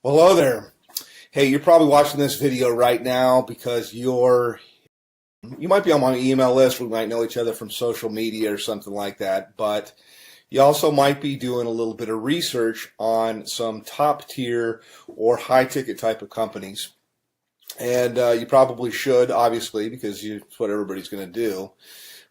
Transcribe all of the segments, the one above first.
Well, hello there. Hey, you're probably watching this video right now because you might be on my email list. We might know each other from social media or something like that, but you also might be doing a little bit of research on some top tier or high ticket type of companies. And you probably should, obviously, because it's what everybody's going to do.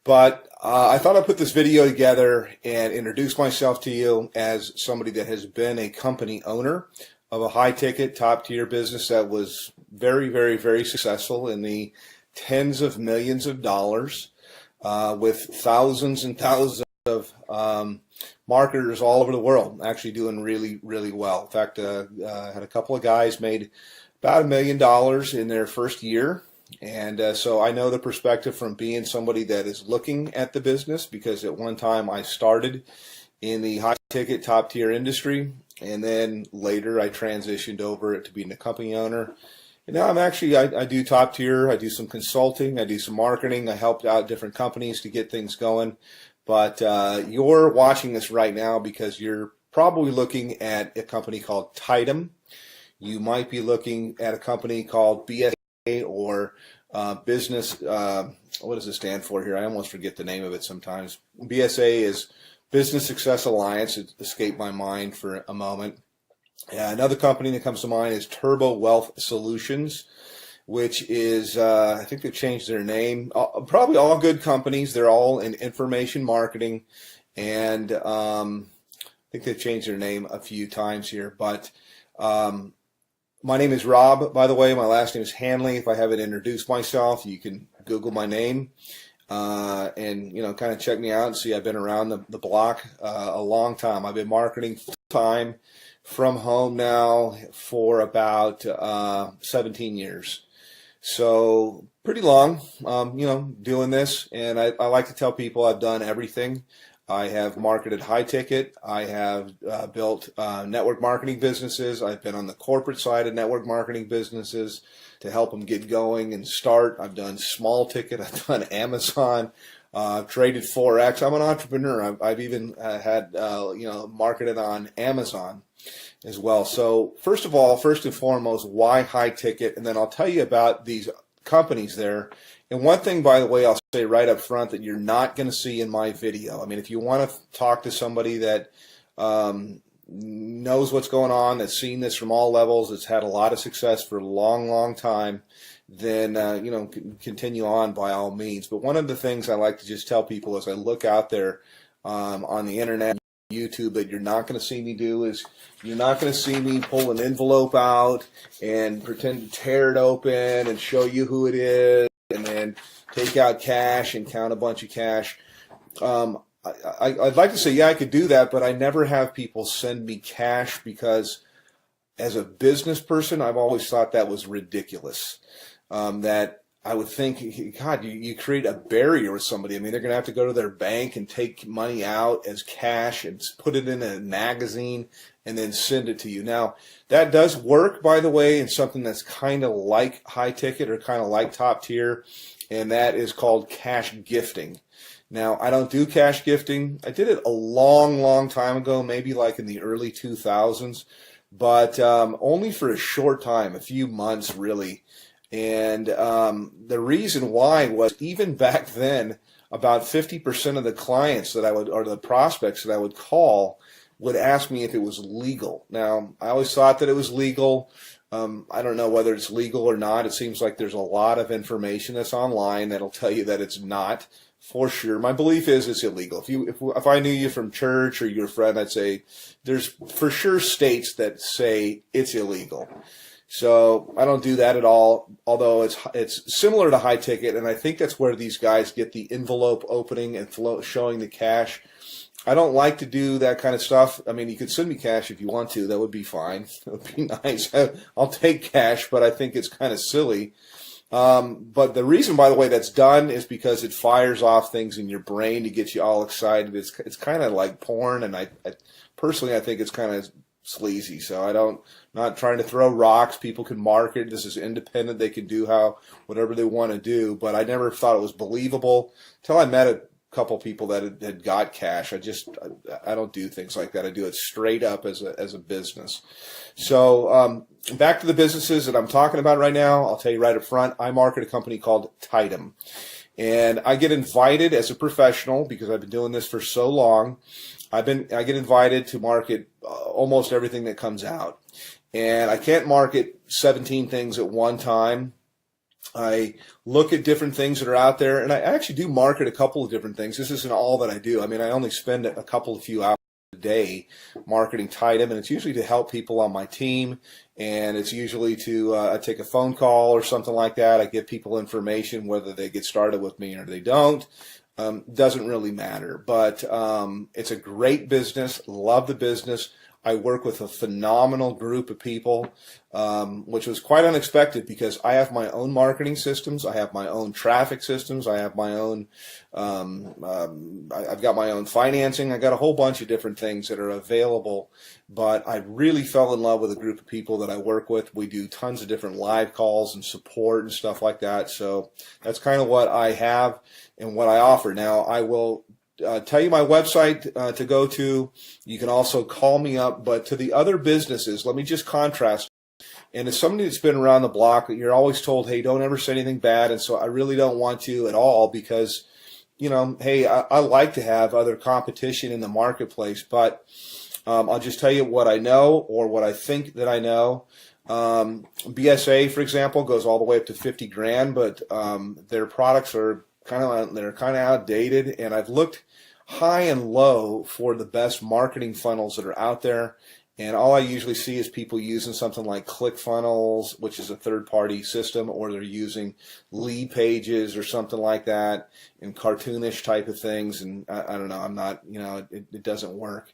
But I thought I'd put this video together and introduce myself to you as somebody that has been a company owner of a high-ticket, top-tier business that was very, very, very successful in the tens of millions of dollars with thousands and thousands of marketers all over the world actually doing really, really well. In fact, I had a couple of guys made about $1 million in their first year. And so I know the perspective from being somebody that is looking at the business, because at one time I started in the high-ticket, top-tier industry, and then later I transitioned over to being a company owner. And now I do top tier, I do some consulting, I do some marketing, I helped out different companies to get things going. But you're watching this right now because you're probably looking at a company called Tidem. You might be looking at a company called BSA or business, what does it stand for here? I almost forget the name of it sometimes. BSA is Business Success Alliance. It escaped my mind for a moment. Another company that comes to mind is Turbo Wealth Solutions, which is, I think they've changed their name. Probably all good companies. They're all in information marketing. And I think they've changed their name a few times here. But my name is Rob, by the way. My last name is Hanley. If I haven't introduced myself, you can Google my name. And kind of check me out and see I've been around the block a long time. I've been marketing full time from home now for about 17 years. So pretty long, doing this. And I like to tell people I've done everything. I have marketed high ticket. I have built network marketing businesses. I've been on the corporate side of network marketing businesses to help them get going and start. I've done small ticket. I've done Amazon. I've traded Forex. I'm an entrepreneur. I've even had marketed on Amazon as well. So first and foremost, why high ticket? And then I'll tell you about these companies there. And one thing, by the way, I'll say right up front that you're not going to see in my video. I mean, if you want to talk to somebody that knows what's going on, that's seen this from all levels, that's had a lot of success for a long, long time, then, continue on by all means. But one of the things I like to just tell people as I look out there on the internet, YouTube, that you're not going to see me do is you're not going to see me pull an envelope out and pretend to tear it open and show you who it is and then take out cash and count a bunch of cash. I'd like to say, yeah, I could do that, but I never have people send me cash because as a business person, I've always thought that was ridiculous. That I would think, God, you create a barrier with somebody. I mean, they're going to have to go to their bank and take money out as cash and put it in a magazine and then send it to you. Now, that does work, by the way, in something that's kind of like high ticket or kind of like top tier, and that is called cash gifting. Now, I don't do cash gifting. I did it a long, long time ago, maybe like in the early 2000s, but only for a short time, a few months really. And the reason why was even back then, about 50% of the clients that I would, or the prospects that I would call, would ask me if it was legal. Now, I always thought that it was legal. I don't know whether it's legal or not. It seems like there's a lot of information that's online that'll tell you that it's not for sure. My belief is it's illegal. If I knew you from church or you're a friend, I'd say there's for sure states that say it's illegal. So I don't do that at all, although it's similar to high ticket, and I think that's where these guys get the envelope opening and showing the cash. I don't like to do that kind of stuff. I mean, you could send me cash if you want to. That would be fine. That would be nice. I'll take cash, but I think it's kind of silly. But the reason, by the way, that's done is because it fires off things in your brain to get you all excited. It's kind of like porn, and I personally, I think it's kind of sleazy. So not trying to throw rocks. People can market. This is independent. They can do whatever they want to do. But I never thought it was believable until I met couple people that had got cash. I don't do things like that. I do it straight up as a business. So back to the businesses that I'm talking about right now. I'll tell you right up front, I market a company called Tidem. And I get invited as a professional, because I've been doing this for so long. I get invited to market almost everything that comes out. And I can't market 17 things at one time. I look at different things that are out there, and I actually do market a couple of different things. This isn't all that I do. I mean, I only spend a few hours a day marketing Tidem, and it's usually to help people on my team, and it's usually to I take a phone call or something like that. I give people information, whether they get started with me or they don't. Doesn't really matter, but it's a great business. Love the business. I work with a phenomenal group of people, which was quite unexpected, because I have my own marketing systems. I have my own traffic systems. I have my own, I've got my own financing. I got a whole bunch of different things that are available, but I really fell in love with a group of people that I work with. We do tons of different live calls and support and stuff like that. So that's kind of what I have and what I offer. Now, I will tell you my website to go to. You can also call me up. But to the other businesses, let me just contrast. And as somebody that's been around the block, you're always told, hey, don't ever say anything bad. And so I really don't want to at all, because, you know, hey, I like to have other competition in the marketplace. But I'll just tell you what I know, or what I think that I know. BSA, for example, goes all the way up to 50 grand, but their products are kind of outdated, and I've looked high and low for the best marketing funnels that are out there, and all I usually see is people using something like ClickFunnels, which is a third-party system, or they're using lead pages or something like that, and cartoonish type of things, and I don't know, I'm not, you know, it doesn't work.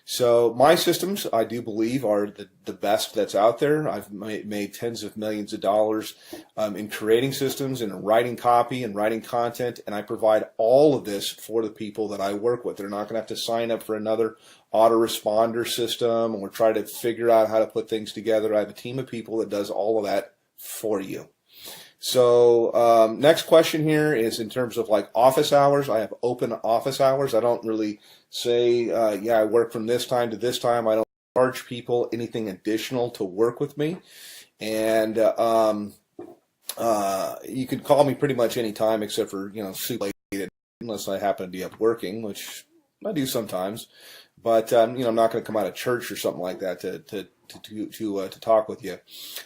So my systems, I do believe, are the best that's out there. I've made tens of millions of dollars in creating systems and writing copy and writing content, and I provide all of this for the people that I work with. They're not going to have to sign up for another autoresponder system or try to figure out how to put things together. I have a team of people that does all of that for you. So next question here is in terms of like office hours. I have open office hours. I don't really say, yeah, I work from this time to this time. I don't charge people anything additional to work with me. And you can call me pretty much any time except for, you know, super late, unless I happen to be up working, which I do sometimes. But, you know, I'm not going to come out of church or something like that to talk with you.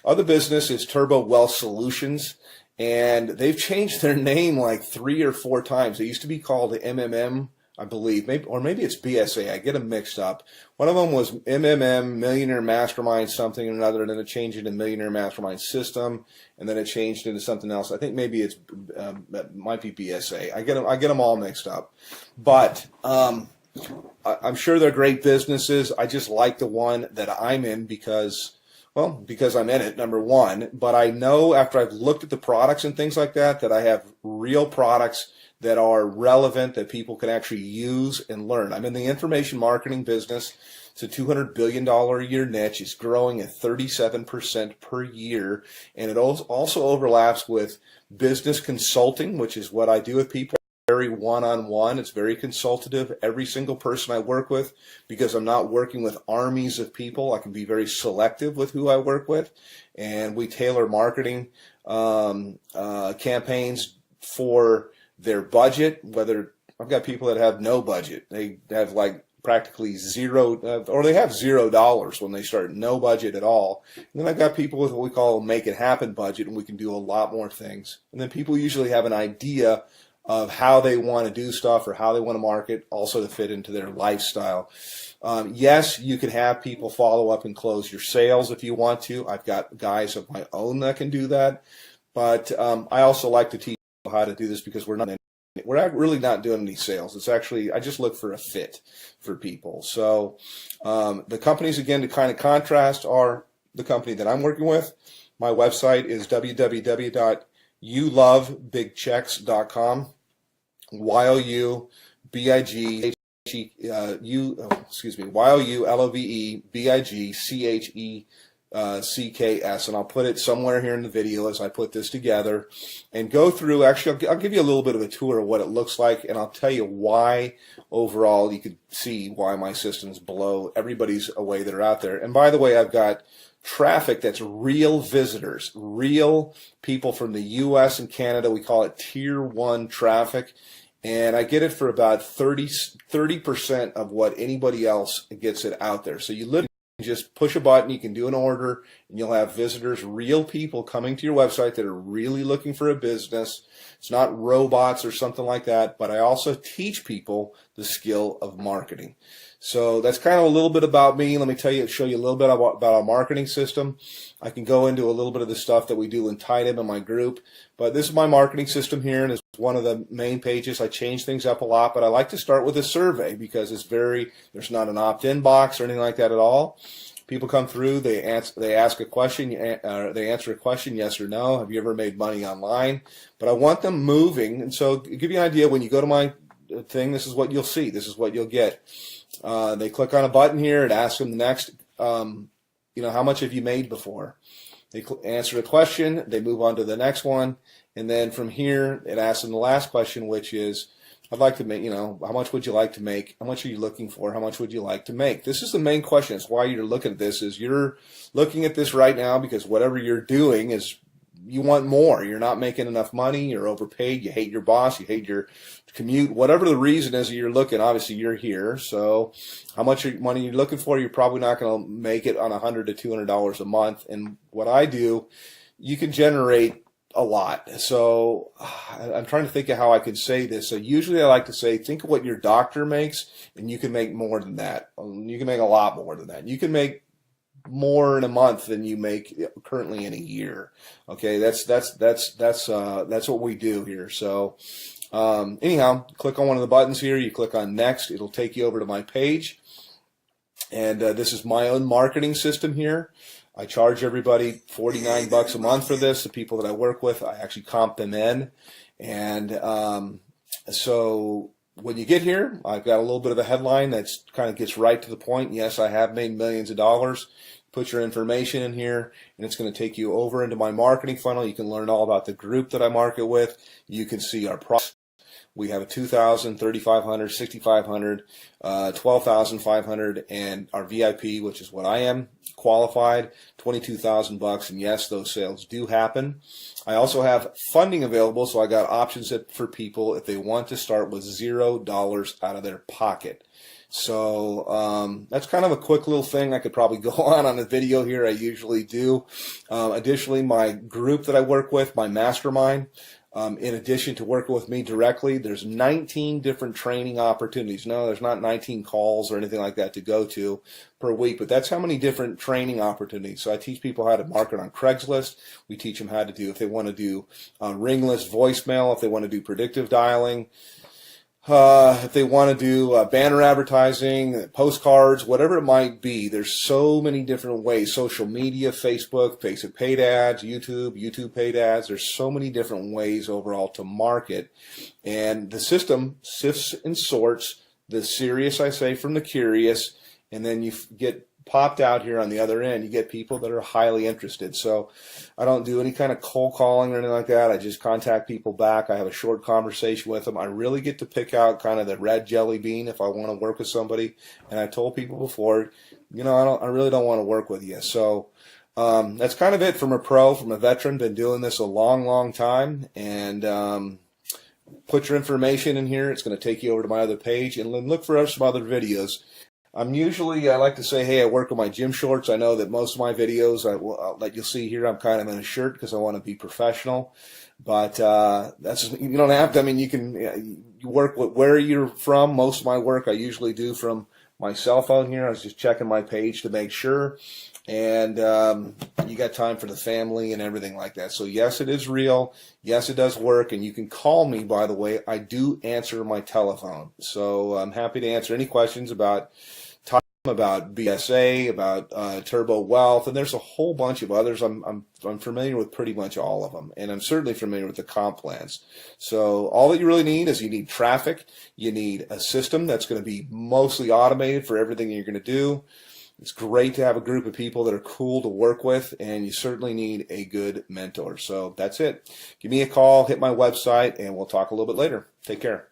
Other business is Turbo Wealth Solutions, and they've changed their name like 3 or 4 times. They used to be called MMM, I believe, maybe it's BSA. I get them mixed up. One of them was MMM, Millionaire Mastermind something or another, and then it changed into Millionaire Mastermind System, and then it changed into something else. I think maybe it might be BSA. I get them all mixed up, but I'm sure they're great businesses. I just like the one that I'm in because I'm in it, number one. But I know after I've looked at the products and things like that, that I have real products that are relevant, that people can actually use and learn. I'm in the information marketing business. It's a $200 billion a year niche. It's growing at 37% per year. And it also overlaps with business consulting, which is what I do with people. Very one-on-one. It's very consultative. Every single person I work with, because I'm not working with armies of people, I can be very selective with who I work with, and we tailor marketing campaigns for their budget. Whether I've got people that have no budget, they have like practically zero, or they have $0 when they start, no budget at all. And then I've got people with what we call a make it happen budget, and we can do a lot more things. And then people usually have an idea of how they want to do stuff or how they want to market, also to fit into their lifestyle. Yes, you can have people follow up and close your sales if you want to. I've got guys of my own that can do that. But I also like to teach people how to do this, because we're really not doing any sales. It's actually, I just look for a fit for people. So the companies, again, to kind of contrast, are the company that I'm working with. My website is www.youlovebigchecks.com. YOULOVEBIGCHECKS.com. CKS, and I'll put it somewhere here in the video as I put this together and go through. Actually, I'll give you a little bit of a tour of what it looks like, and I'll tell you why overall you could see why my systems blow everybody's away that are out there. And by the way, I've got traffic that's real visitors, real people from the US and Canada. We call it tier 1 traffic, and I get it for about 30% of what anybody else gets it out there. So you literally just push a button, you can do an order, and you'll have visitors, real people coming to your website that are really looking for a business. It's not robots or something like that, but I also teach people the skill of marketing. So that's kind of a little bit about me. Let me show you a little bit about our marketing system. I can go into a little bit of the stuff that we do in Tidem in my group, but this is my marketing system here, and it's one of the main pages. I change things up a lot, but I like to start with a survey because there's not an opt-in box or anything like that at all. People come through, they ask a question, they answer a question, yes or no. Have you ever made money online? But I want them moving, and so to give you an idea, when you go to my thing, this is what you'll see. This is what you'll get. They click on a button here. It asks them the next, how much have you made before? They answer a question. They move on to the next one. And then from here, it asks them the last question, which is, I'd like to make, how much would you like to make? How much are you looking for? How much would you like to make? This is the main question. It's why you're looking at this, is you're looking at this right now because whatever you're doing is you want more. You're not making enough money. You're overpaid. You hate your boss. You hate your commute. Whatever the reason is that you're looking, obviously you're here. So how much money you're looking for, you're probably not going to make it on $100 to $200 a month. And what I do, you can generate a lot. So I'm trying to think of how I can say this. So usually I like to say, think of what your doctor makes, and you can make more than that. You can make a lot more than that. You can make more in a month than you make currently in a year. Okay, that's what we do here. So anyhow, click on one of the buttons here. You click on next. It'll take you over to my page, and this is my own marketing system here. I charge everybody $49 a month for this. The people that I work with, I actually comp them in, and so when you get here, I've got a little bit of a headline that's kind of gets right to the point. Yes, I have made millions of dollars. Put your information in here, and it's going to take you over into my marketing funnel. You can learn all about the group that I market with. You can see our products. We have a 2,000, 3,500, 6,500, 12,500, and our VIP, which is what I am, qualified, $22,000. And yes, those sales do happen. I also have funding available, so I got options for people if they want to start with $0 out of their pocket. So that's kind of a quick little thing. I could probably go on a video here. I usually do. Additionally, my group that I work with, my mastermind, in addition to working with me directly, there's 19 different training opportunities. No, there's not 19 calls or anything like that to go to per week, but that's how many different training opportunities. So I teach people how to market on Craigslist. We teach them how to do, if they want to do ringless voicemail, if they want to do predictive dialing, if they want to do banner advertising, postcards, whatever it might be. There's so many different ways. Social media, Facebook paid ads, YouTube paid ads. There's so many different ways overall to market. And the system sifts and sorts the serious, I say, from the curious, and then you get popped out here on the other end. You get people that are highly interested. So I don't do any kind of cold calling or anything like that. I just contact people back. I have a short conversation with them. I really get to pick out kind of the red jelly bean if I want to work with somebody. And I told people before, I really don't want to work with you. So that's kind of it from a veteran. Been doing this a long, long time. And put your information in here. It's going to take you over to my other page, and then look for some other videos. I like to say, hey, I work in my gym shorts. I know that most of my videos, that you'll see here, I'm kind of in a shirt because I want to be professional. But you don't have to. I mean, you work with where you're from. Most of my work I usually do from my cell phone here. I was just checking my page to make sure. And you got time for the family and everything like that. So yes, it is real. Yes, it does work. And you can call me, by the way. I do answer my telephone. So I'm happy to answer any questions about BSA, about Turbo Wealth, and there's a whole bunch of others. I'm familiar with pretty much all of them, and I'm certainly familiar with the comp plans. So all that you really need is you need traffic. You need a system that's going to be mostly automated for everything you're going to do. It's great to have a group of people that are cool to work with, and you certainly need a good mentor. So that's it. Give me a call, hit my website, and we'll talk a little bit later. Take care.